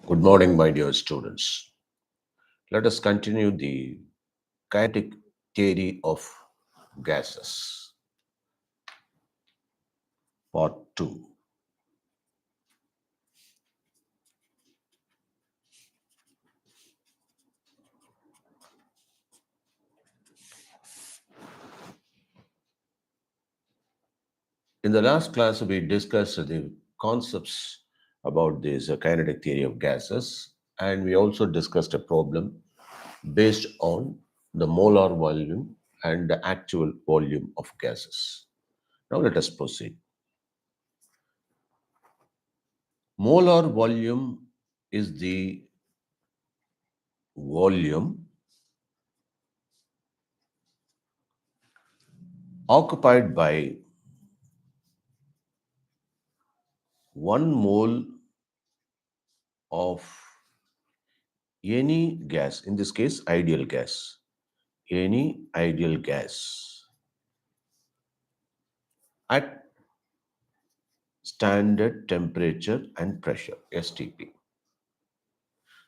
Good morning, my dear students. Let us continue the kinetic theory of gases, part 2. In the last class, we discussed the concepts about this kinetic theory of gases, and we also discussed a problem based on the molar volume and the actual volume of gases. Now, let us proceed. Molar volume is the volume occupied by 1 mole of any gas, in this case, ideal gas, any ideal gas at standard temperature and pressure, STP.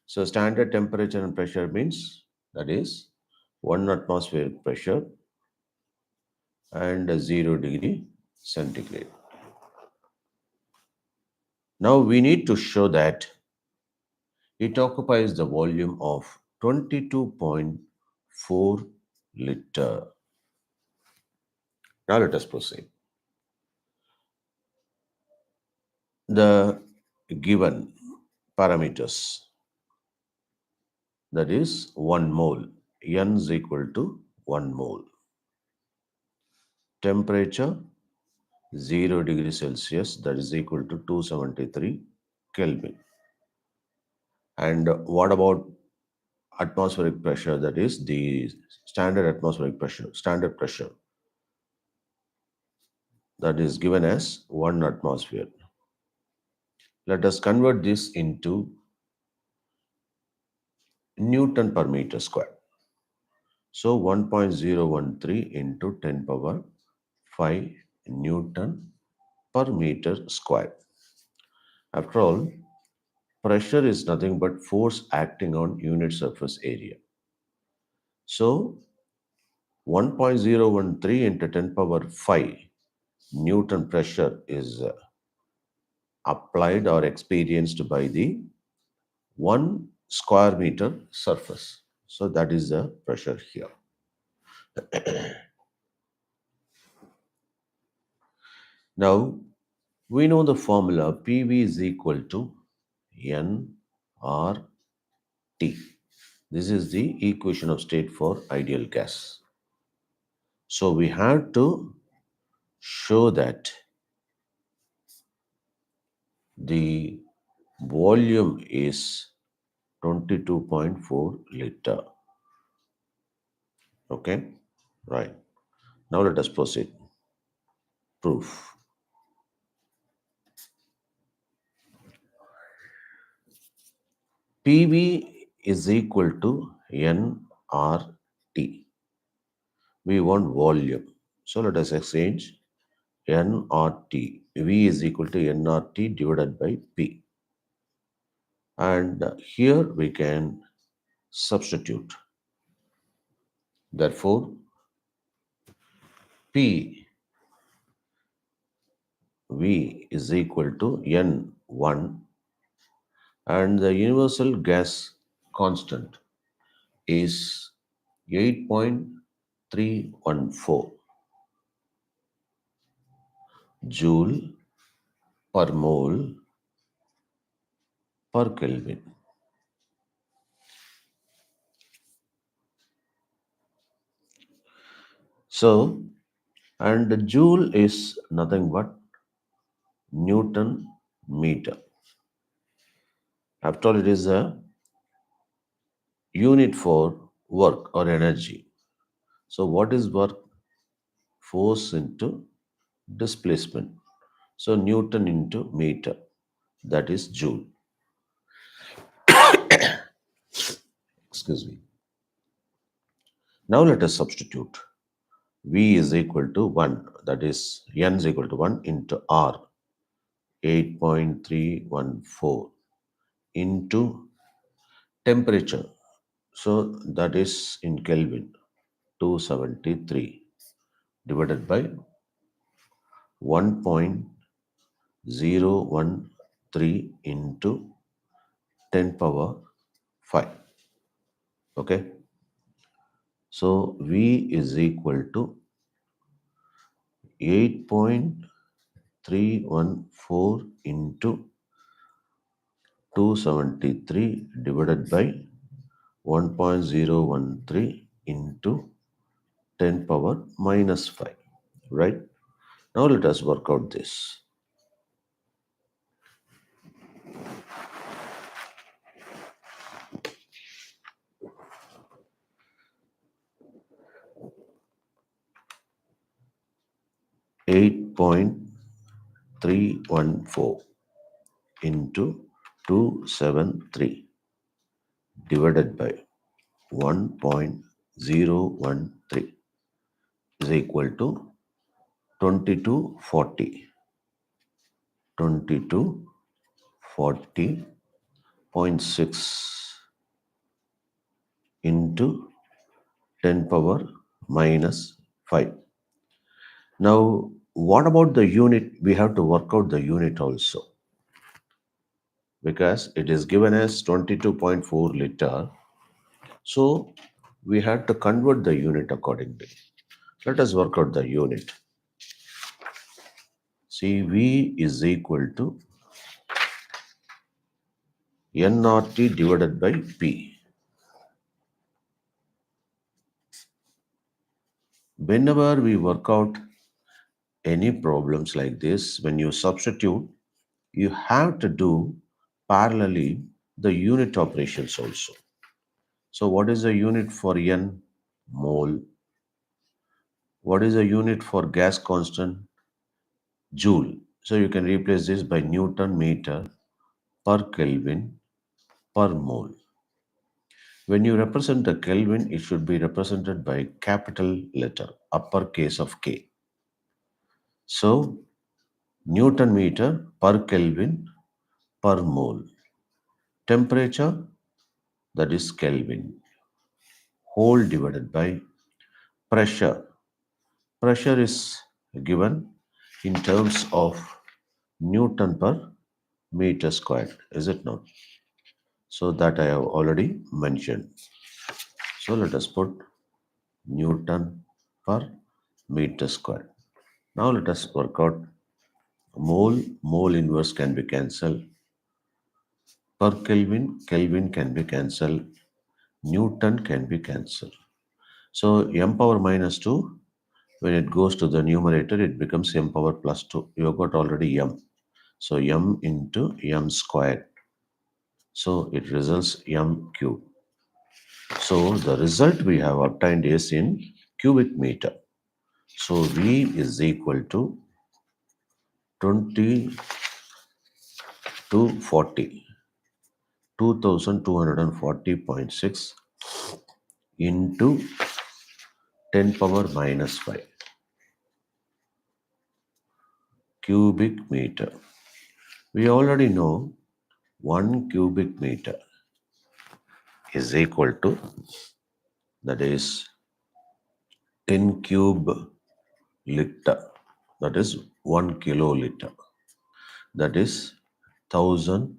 So, standard temperature and pressure means that is 1 atmospheric pressure and 0 degree centigrade. Now, we need to show that it occupies the volume of 22.4 liter. Now, let us proceed. The given parameters, that is 1 mole, n is equal to 1 mole, temperature 0 degree Celsius, that is equal to 273 Kelvin. And what about atmospheric pressure, that is the standard atmospheric pressure, standard pressure, that is given as 1 atmosphere. Let us convert this into Newton per meter square. So 1.013 into 10 power 5 Newton per meter square. After all, pressure is nothing but force acting on unit surface area. So 1.013 into 10 power 5 Newton pressure is applied or experienced by the 1 square meter surface. So that is the pressure here. Now we know the formula PV is equal to nRT. This is the equation of state for ideal gas. So we have to show that the volume is 22.4 liter. Okay, right. Now let us proceed. Proof. PV is equal to nRT. We want volume. So let us exchange nRT. V is equal to nRT divided by P. And here we can substitute. Therefore, P V is equal to N1, and the universal gas constant is 8.314 joule per mole per Kelvin. So, and the joule is nothing but Newton meter. After all, it is a unit for work or energy. So, what is work? Force into displacement. So, Newton into meter, that is joule. Excuse me. Now, let us substitute. V is equal to 1, that is N is equal to 1 into R, 8.314 into temperature. So that is in Kelvin, 273 divided by 1.013 into 10 power 5. Okay. So V is equal to 8.314 into 273 divided by 1.013 into 10 power minus 5. Right? Now let us work out this. 8.314 into 273 divided by 1.013 is equal to 2240. 2240.6 into 10 power minus 5. Now, what about the unit? We have to work out the unit also because it is given as 22.4 liter. So, we have to convert the unit accordingly. Let us work out the unit. See, V is equal to nRT divided by P. Whenever we work out any problems like this, when you substitute, you have to do parallelly the unit operations also. So what is the unit for N? Mole. What is the unit for gas constant? Joule. So you can replace this by Newton meter per Kelvin per mole. When you represent the Kelvin, it should be represented by capital letter, uppercase of K. So Newton meter per Kelvin per mole. Temperature, that is Kelvin, whole divided by pressure. Pressure is given in terms of Newton per meter squared, is it not? So that I have already mentioned. So let us put Newton per meter squared. Now let us work out mole inverse can be cancelled. Per Kelvin, Kelvin can be cancelled. Newton can be cancelled. So m power minus 2, when it goes to the numerator, it becomes m power plus 2. You have got already m. So m into m squared. So it results m cube. So the result we have obtained is in cubic meter. So V is equal to 20 to 40, 2240.6 into 10 power minus 5 cubic meter. We already know 1 cubic meter is equal to, that is 10 cube liter, that is 1 kiloliter, that is 1000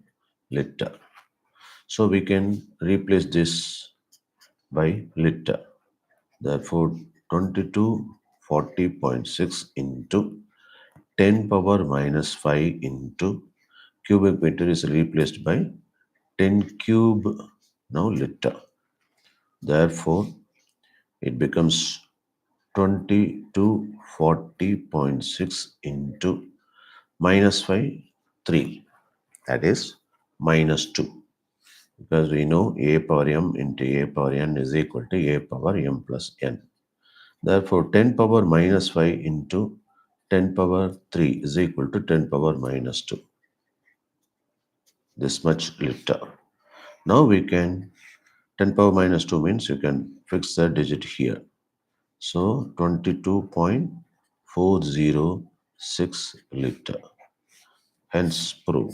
liter. So we can replace this by liter. Therefore, 2240.6 into 10 power minus 5 into cubic meter is replaced by 10 cube now liter. Therefore, it becomes 2240.6 into minus 5, 3. That is minus 2. Because we know a power m into a power n is equal to a power m plus n. Therefore, 10 power minus 5 into 10 power 3 is equal to 10 power minus 2. This much liter. Now we can, 10 power minus 2 means you can fix the digit here. So 22.406 liter. Hence proof.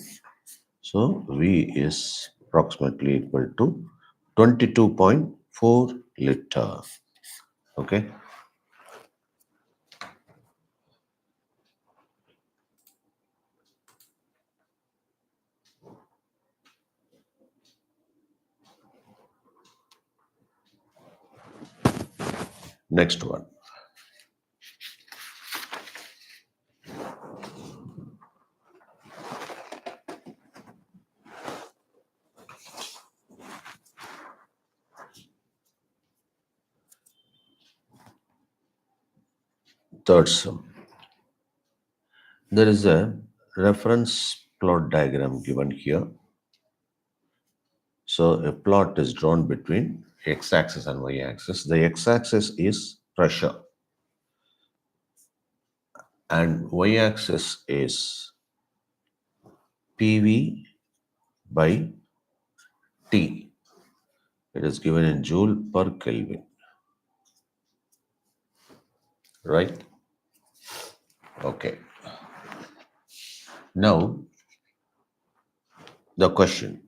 So V is approximately equal to 22.4 liter. Okay. Next one. Third sum. There is a reference plot diagram given here. So a plot is drawn between x-axis and y-axis. The x-axis is pressure and y-axis is PV by T. It is given in joule per Kelvin, right? Okay. Now the question.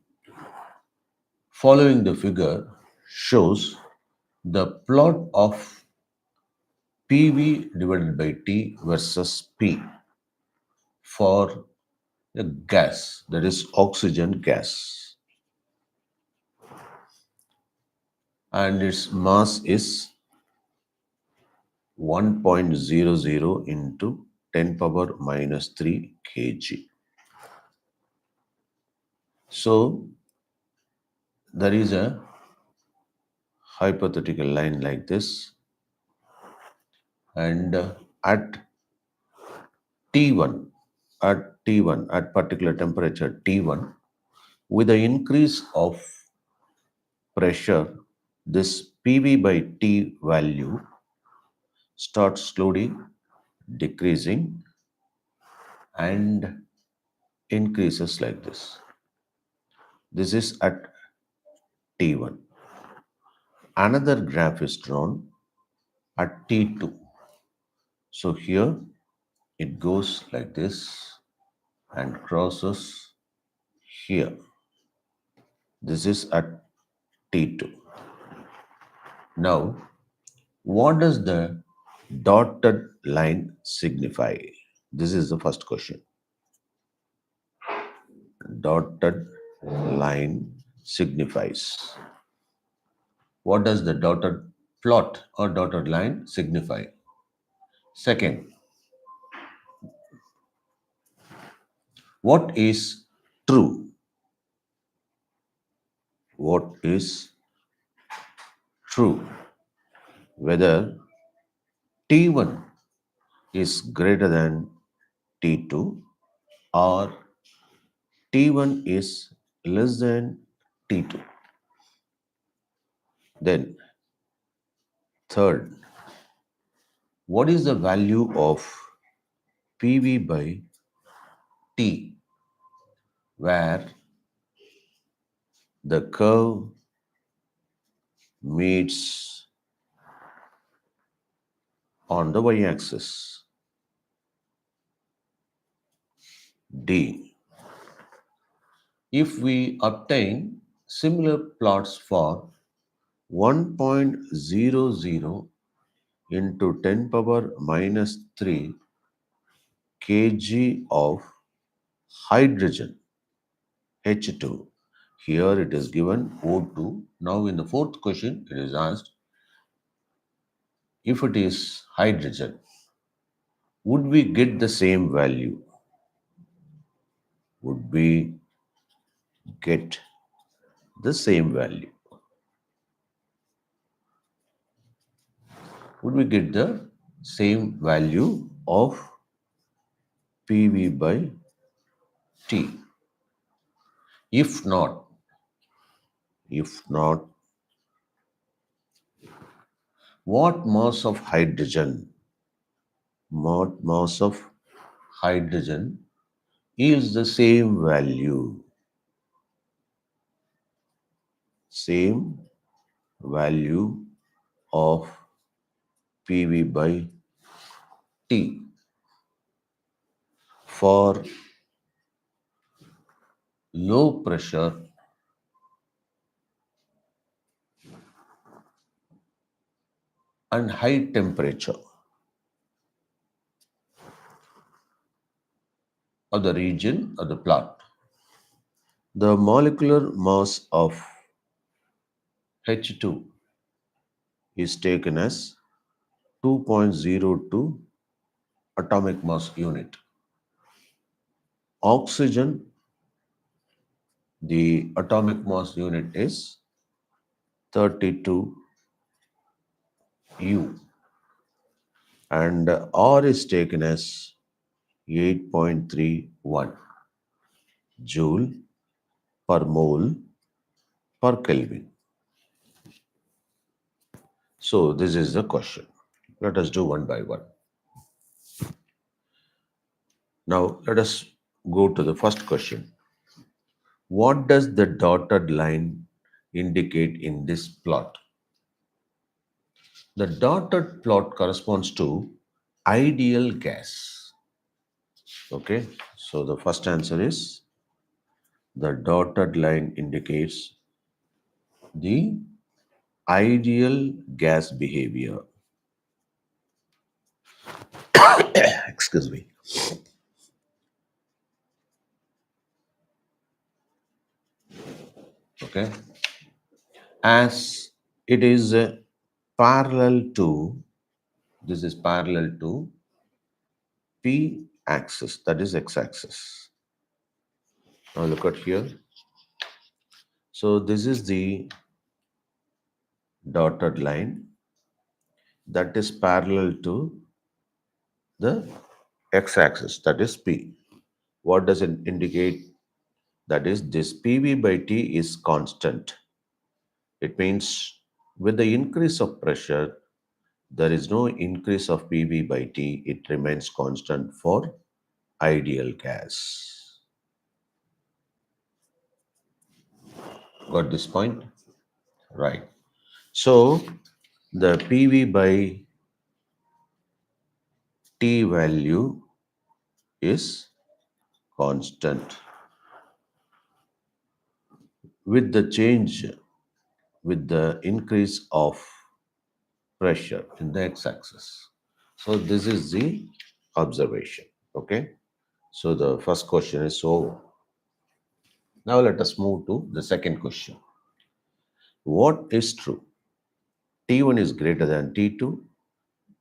Following the figure shows the plot of PV divided by T versus P for a gas, that is oxygen gas, and its mass is 1.00 into 10 power minus 3 kg. So there is a hypothetical line like this, and at T1, at particular temperature T1, with the increase of pressure, this PV by T value starts slowly decreasing and increases like this. This is at T1. Another graph is drawn at T2. So here it goes like this and crosses here. This is at T2. Now, what does the dotted line signify? This is the first question. Dotted line signifies. What does the dotted plot or dotted line signify? Second, what is true? What is true? Whether T1 is greater than T2 or T1 is less than T2. Then, third, what is the value of PV by T where the curve meets on the y-axis? D. If we obtain similar plots for 1.00 into 10 power minus 3 kg of hydrogen H2. Here it is given O2. Now in the fourth question it is asked if it is hydrogen, would we get the same value? Would we get the same value? Would we get the same value of PV by T? If not, what mass of hydrogen, is the same value of PV by T for low pressure and high temperature of the region of the plot. The molecular mass of H2 is taken as 2.02 atomic mass unit. Oxygen, the atomic mass unit is 32 U, and R is taken as 8.31 joule per mole per Kelvin. So this is the question. Let us do one by one. Now let us go to the first question. What does the dotted line indicate in this plot? The dotted plot corresponds to ideal gas. Okay, so the first answer is the dotted line indicates the ideal gas behavior. Excuse me. Okay, as it is parallel to, this is parallel to p axis, that is x axis. Now look at here. So this is the dotted line that is parallel to the x axis, that is p. What does it indicate? That is, this pv by t is constant. It means with the increase of pressure, there is no increase of pv by t. It remains constant for ideal gas. Got this point? Right. So the pv by t value is constant with the change, with the increase of pressure in the x-axis. So this is the observation. Okay. So the first question is over. Now let us move to the second question. What is true? T1 is greater than T2.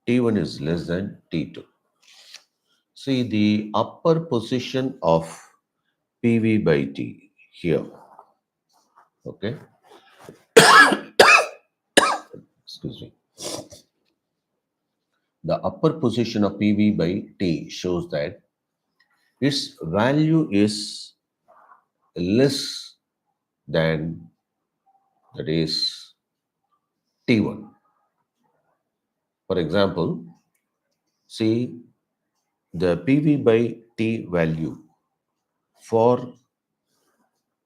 T1 is less than T2. See the upper position of PV by T here. Okay. Excuse me. The upper position of PV by T shows that its value is less than, that is, T1. For example, see the PV by T value for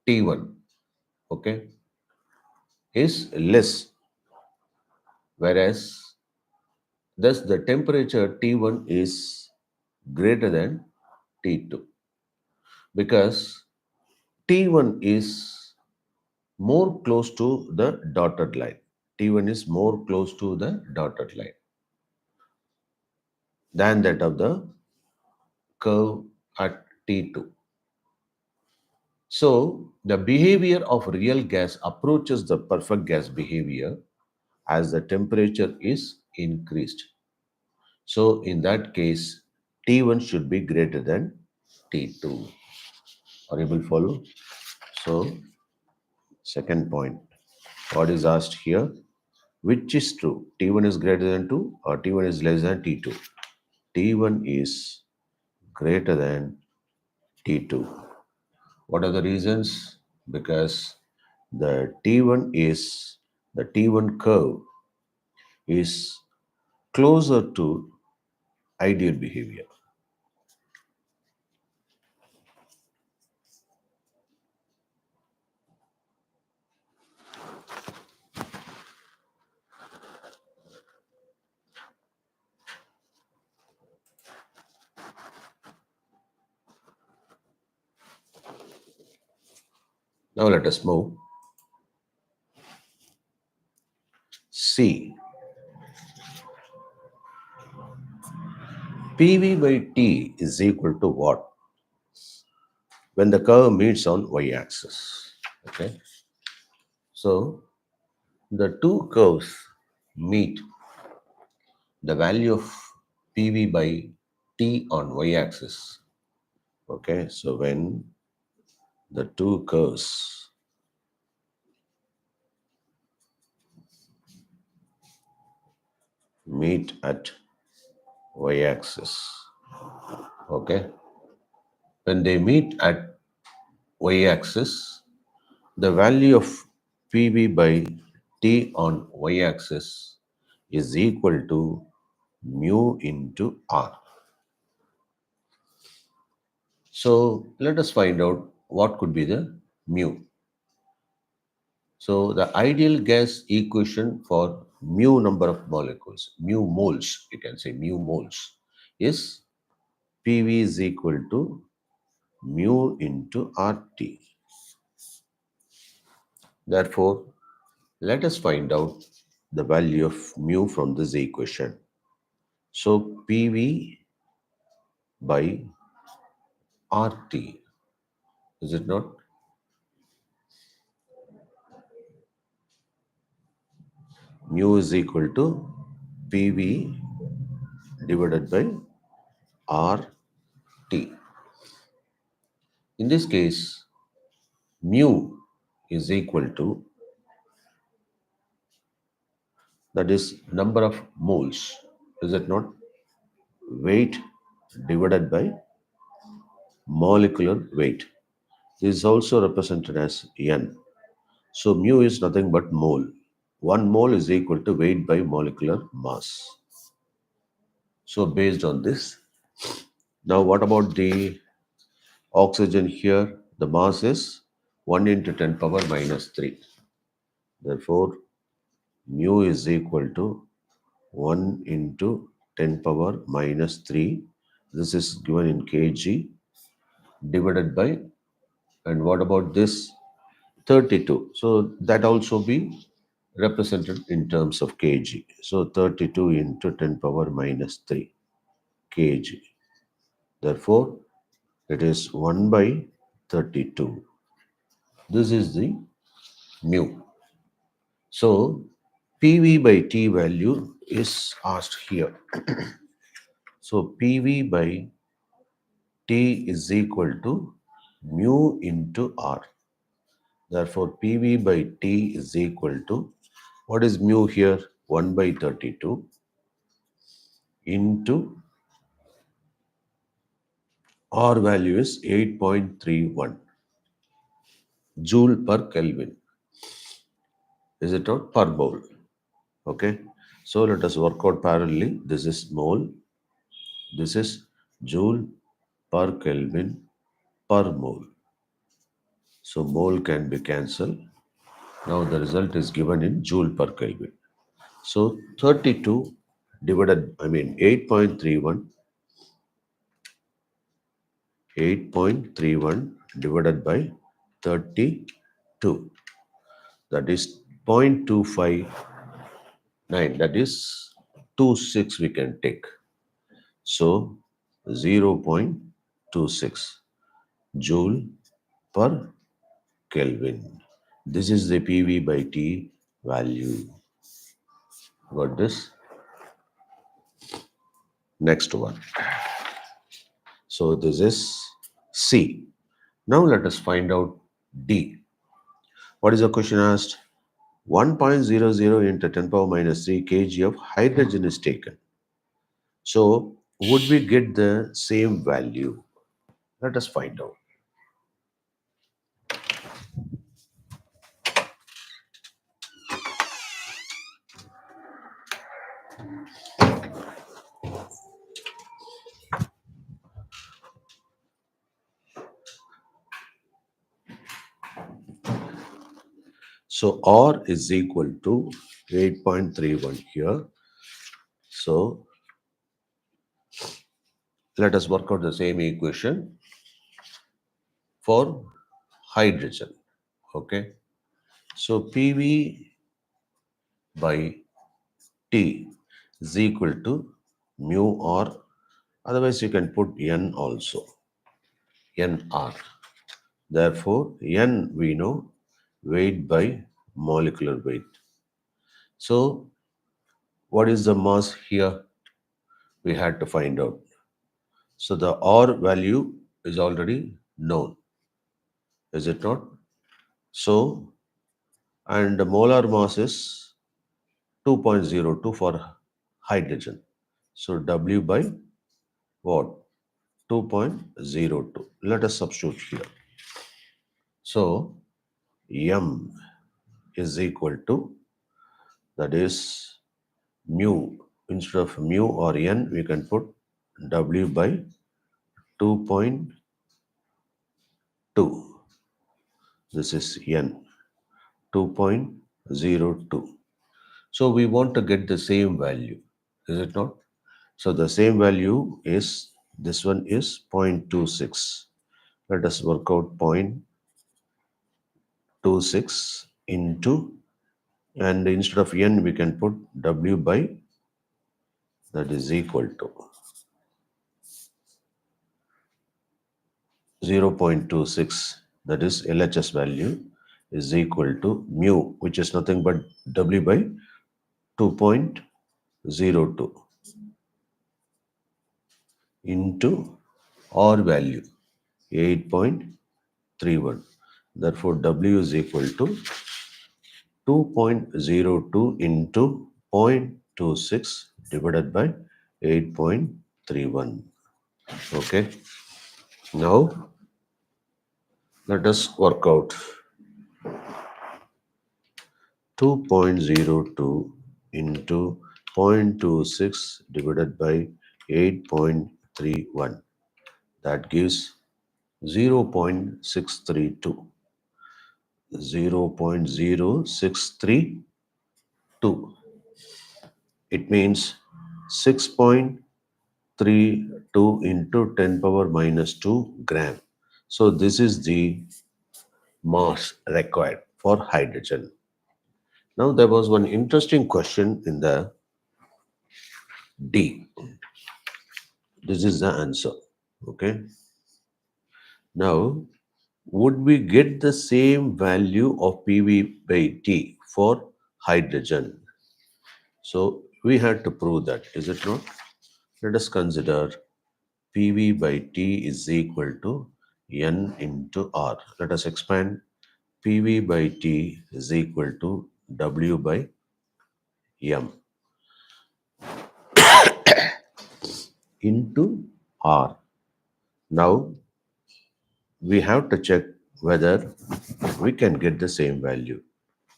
T1, okay, is less, whereas thus the temperature T1 is greater than T2 because T1 is more close to the dotted line. T1 is more close to the dotted line than that of the curve at T2. So the behavior of real gas approaches the perfect gas behavior as the temperature is increased. So in that case, T1 should be greater than T2. Are you able to follow? So second point, what is asked here? Which is true? T1 is greater than 2 or T1 is less than T2? T1 is greater than T2. What are the reasons? Because the T1 curve is closer to ideal behavior. Now let us move. C. PV by T is equal to what? When the curve meets on y-axis. Okay. So the two curves meet, the value of PV by T on y-axis. Okay. So when the two curves meet at y-axis. Okay. When they meet at y-axis, the value of PV by T on y-axis is equal to mu into R. So let us find out what could be the mu. So the ideal gas equation for mu number of molecules, mu moles, you can say mu moles, is PV is equal to mu into RT. Therefore, let us find out the value of mu from this equation. So PV by RT, is it not? Mu is equal to PV divided by RT. In this case, mu is equal to, that is number of moles, is it not? Weight divided by molecular weight. This is also represented as N. So mu is nothing but mole. 1 mole is equal to weight by molecular mass. So based on this, now what about the oxygen here? The mass is 1 into 10 power minus 3. Therefore, mu is equal to 1 into 10 power minus 3. This is given in kg divided by, and what about this? 32. So that also be represented in terms of kg. So 32 into 10 power minus 3 kg. Therefore, it is 1 by 32. This is the mu. So PV by T value is asked here. So PV by T is equal to mu into R. Therefore, PV by T is equal to, what is mu here? 1 by 32 into R value is 8.31 joule per Kelvin. Is it not? Per mole. Okay. So let us work out parallelly. This is mole. This is joule per Kelvin per mole. So mole can be cancelled. Now the result is given in joule per Kelvin. So 32 divided, 8.31, 8.31 divided by 32. That is 0.259. That is 26 we can take. So 0.26 joule per Kelvin. This is the PV by T value. Got this? Next one. So this is C. Now let us find out D. What is the question asked? 1.00 into 10 power minus 3 kg of hydrogen is taken. So would we get the same value? Let us find out. So R is equal to 8.31 here. So let us work out the same equation for hydrogen. Okay, so PV by T is equal to mu R. Otherwise, you can put N also, NR. Therefore, N we know weight by molecular weight. So, what is the mass here? We had to find out. So, the R value is already known, is it not? So, and the molar mass is 2.02 for hydrogen. So, W by what? 2.02. Let us substitute here. So, M is equal to, that is mu. Instead of mu or N, we can put W by 2.2. This is N, 2.02. So we want to get the same value, is it not? So the same value is, this one is 0.26. Let us work out 0.26 into, and instead of N, we can put W by, that is equal to 0.26, that is LHS value is equal to mu, which is nothing but W by 2.02 into R value 8.31. Therefore, W is equal to 2.02 into 0.26 divided by 8.31. Okay. Now, let us work out 2.02 into 0.26 divided by 8.31. That gives 0.632. 0.0632. It means 6.32 into 10 power minus 2 gram. So this is the mass required for hydrogen. Now there was one interesting question in the D. This is the answer. Okay. Now, would we get the same value of PV by T for hydrogen? So we had to prove that, is it not? Let us consider PV by T is equal to N into R. Let us expand. PV by T is equal to W by M into R. Now we have to check whether we can get the same value.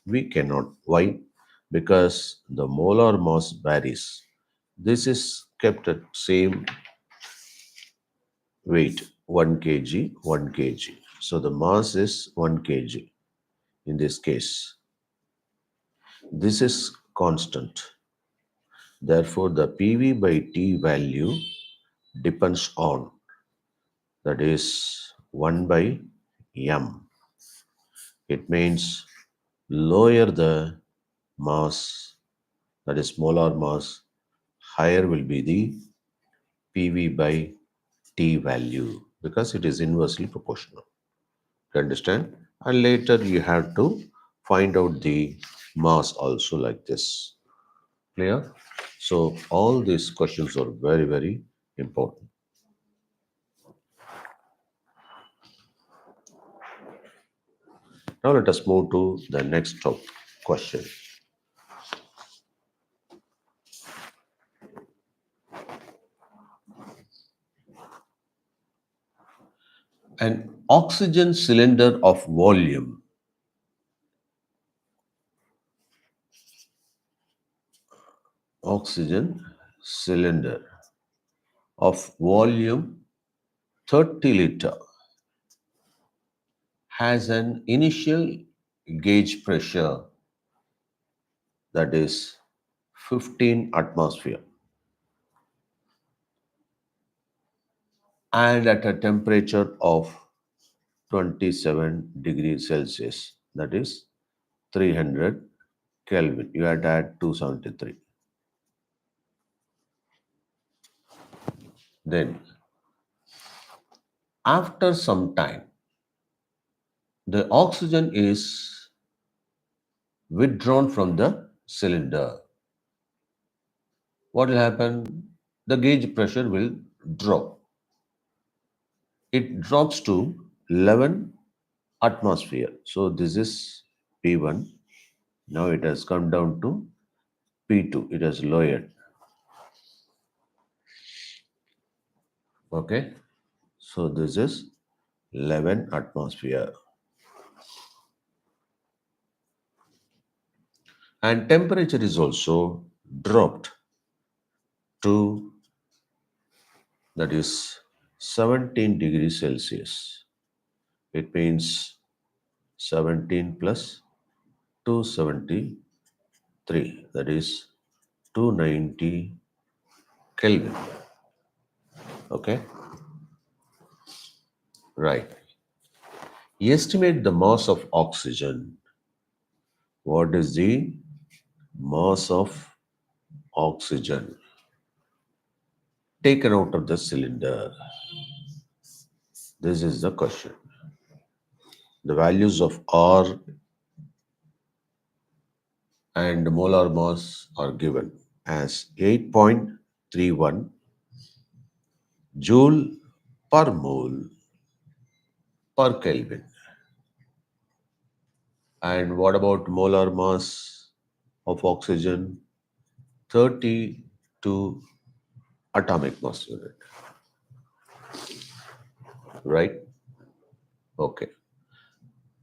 We cannot. Why? Because the molar mass varies. This is kept at same weight, 1 kg, 1 kg. So the mass is 1 kg in this case. This is constant. Therefore, the PV by T value depends on, that is 1 by M. It means lower the mass, that is molar mass, higher will be the PV by T value because it is inversely proportional. You understand? And later you have to find out the mass also like this. Clear? So all these questions are very, very important. Now let us move to the next question. An oxygen cylinder of volume oxygen cylinder of volume 30 liter has an initial gauge pressure, that is 15 atmosphere, and at a temperature of 27 degrees Celsius. that is 300 Kelvin. You had to add 273. Then, after some time, the oxygen is withdrawn from the cylinder. What will happen? The gauge pressure will drop. It drops to 11 atmosphere. So this is P1. Now it has come down to P2. It has lowered. Okay. So this is 11 atmosphere. And temperature is also dropped to, that is, 17 degrees Celsius. It means 17 plus 273, that is 290 Kelvin. Okay, right. Estimate the mass of oxygen. What is the mass of oxygen taken out of the cylinder? This is the question. The values of R and molar mass are given as 8.31 joule per mole per Kelvin. And what about molar mass of oxygen? 32 atomic mass unit. Right? Okay.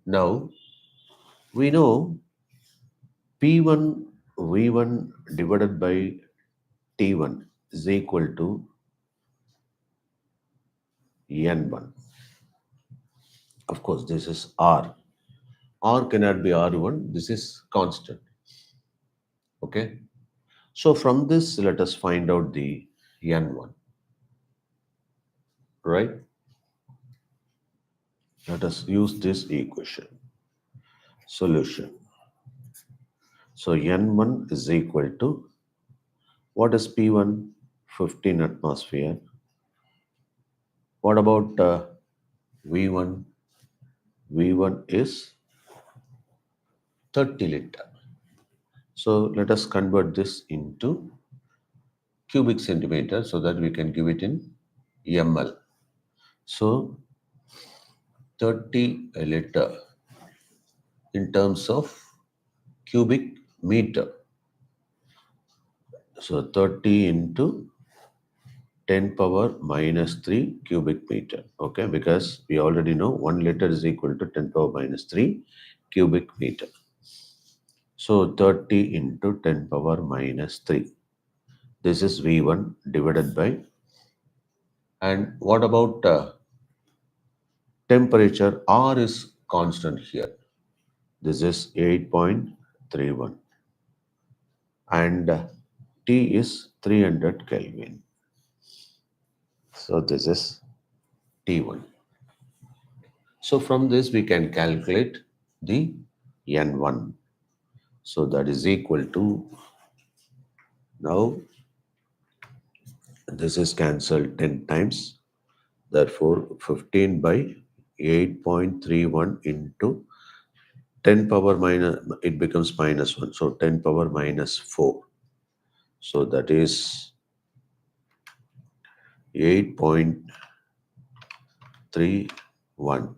Now we know P1 V1 divided by T1 is equal to N1. Of course, this is R. R cannot be R1. This is constant. Okay. So from this, let us find out the N1. Right? Let us use this equation. Solution. So N1 is equal to, what is P1? 15 atmosphere. What about V1? V1 is 30 liter. So let us convert this into cubic centimeter so that we can give it in ml. So 30 liter in terms of cubic meter. So 30 into 10 power minus 3 cubic meter. Okay, because we already know 1 liter is equal to 10 power minus 3 cubic meter. So 30 into 10 power minus 3. This is V1 divided by. And what about temperature? R is constant here. This is 8.31. And T is 300 Kelvin. So this is T1. So from this we can calculate the N1. So that is equal to, now this is cancelled 10 times. Therefore 15 by 8.31 into 10 power minus, it becomes minus 1. So 10 power minus 4. So that is 8.31.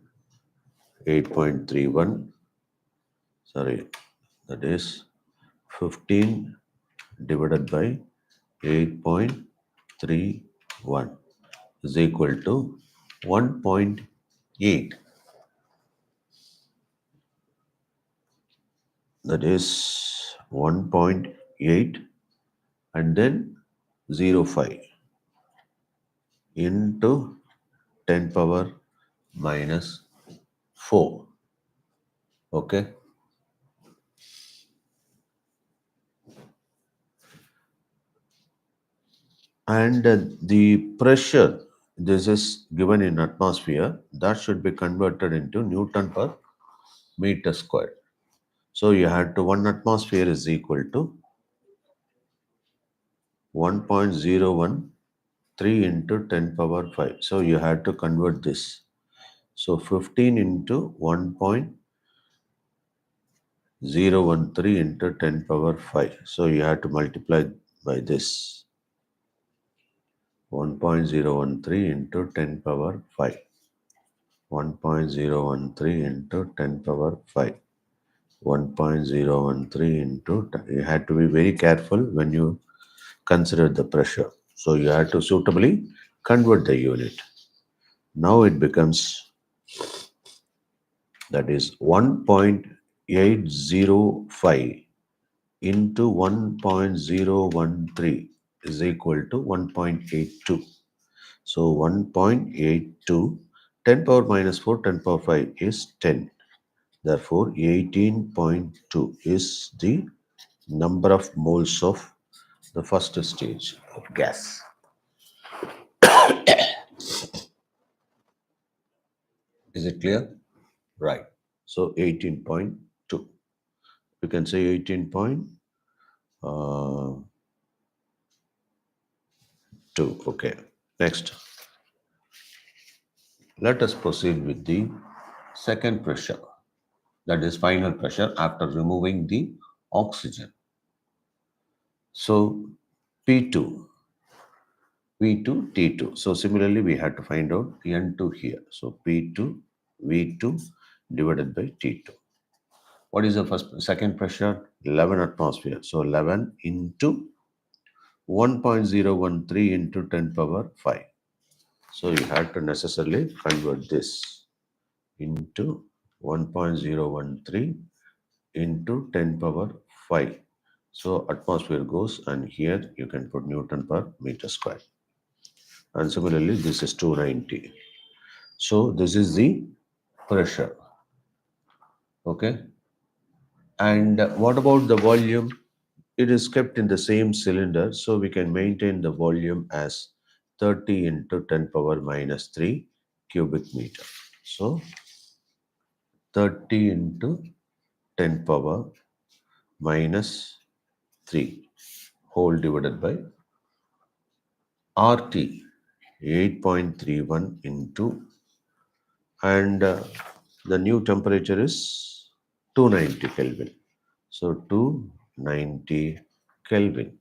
8.31. Sorry, that is 15 divided by 8.31 is equal to 1.8. That is 1.8 and then 0.5 into 10 power minus 4. Okay. And the pressure, this is given in atmosphere, that should be converted into Newton per meter square. So you had to 1 atmosphere is equal to 1.013 into 10 power 5. So you had to convert this. So 15 into 1.013 into 10 power 5. So you have to multiply by this. 1.013 into 10 power 5. 1.013 into 10 power 5. 1.013 into you had to be very careful when you consider the pressure. So you have to suitably convert the unit. Now it becomes that is 1.805 into 1.013 is equal to 1.82. So 1.82, 10 power minus 4, 10 power 5 is 10. Therefore, 18.2 is the number of moles of the first stage of gas. Is it clear? Right. So 18.2. You can say 18.2. Okay. Next, let us proceed with the second pressure, that is final pressure after removing the oxygen. So P2, V2, T2. So similarly, we had to find out N2 here. So P2, V2 divided by T2. What is the second pressure? 11 atmosphere. So 11 into 1.013 into 10 power 5. So you have to necessarily convert this into 1.013 into 10 power 5. So atmosphere goes and here you can put Newton per meter square. And similarly, this is 290. So this is the pressure. Okay. And what about the volume? It is kept in the same cylinder, so we can maintain the volume as 30 into 10 power minus 3 cubic meter. So 30 into 10 power minus 3 whole divided by RT 8.31 into and the new temperature is 290 Kelvin. So 290 Kelvin.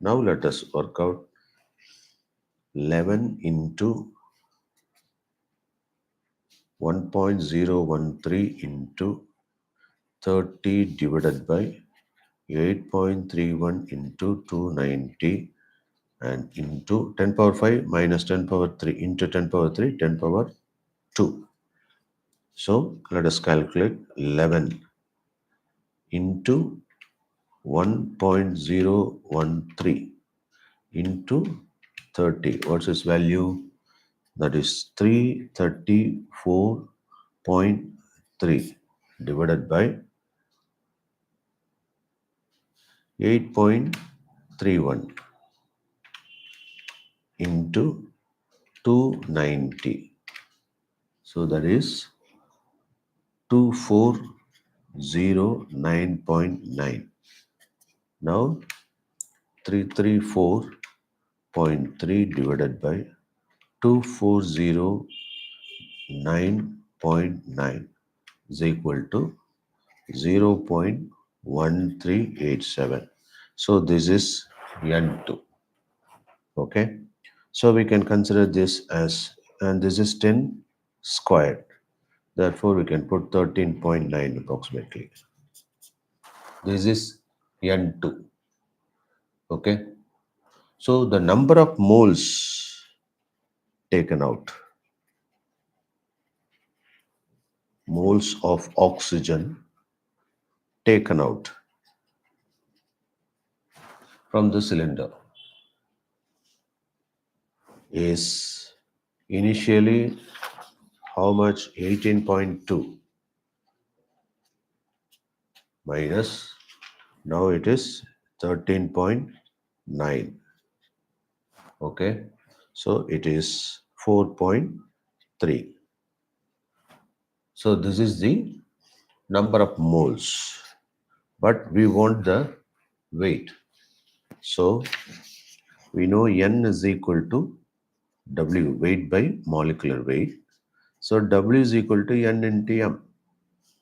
Now let us work out 11 into 1.013 into 30 divided by 8.31 into 290 and into 10 power 5 minus 10 power 3 into 10 power 3, 10 power 2. So let us calculate 11 into 1.013 into 30. What's its value? That is 334.3 divided by 8.31 into 290. So that is 2409.9. Now 334.3 divided by 2409.9 is equal to 0.1387. So this is N2. Okay. So we can consider this as, and this is 10 squared. Therefore, we can put 13.9 approximately. This is N2. Okay. So the number of moles taken out, moles of oxygen taken out from the cylinder is initially how much? 18.2 minus, now it is 13.9. Okay. So it is 4.3. So this is the number of moles, but we want the weight. So we know N is equal to W, weight by molecular weight. So W is equal to N into M.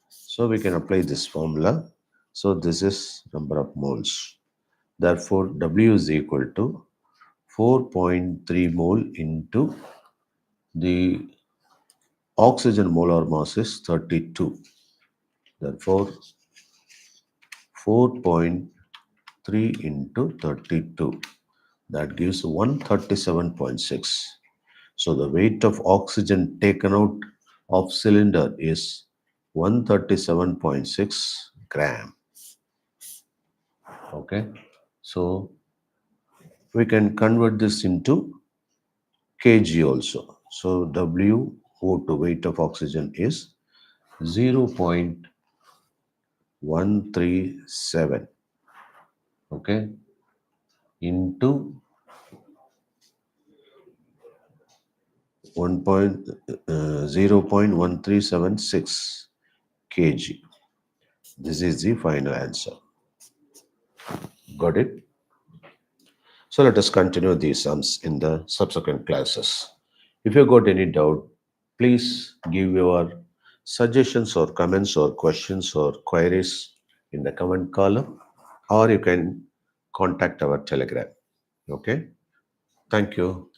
So we can apply this formula. So this is number of moles. Therefore, W is equal to 4.3 mole into the oxygen molar mass is 32. Therefore, 4.3 into 32. That gives 137.6. So the weight of oxygen taken out of cylinder is 137.6 gram. Okay. So we can convert this into kg also. So WO2 weight of oxygen is 0.137, okay, into 0.1376 kg. This is the final answer. Got it? So let us continue these sums in the subsequent classes. If you got any doubt, please give your suggestions or comments or questions or queries in the comment column, or you can contact our telegram. Okay. Thank you.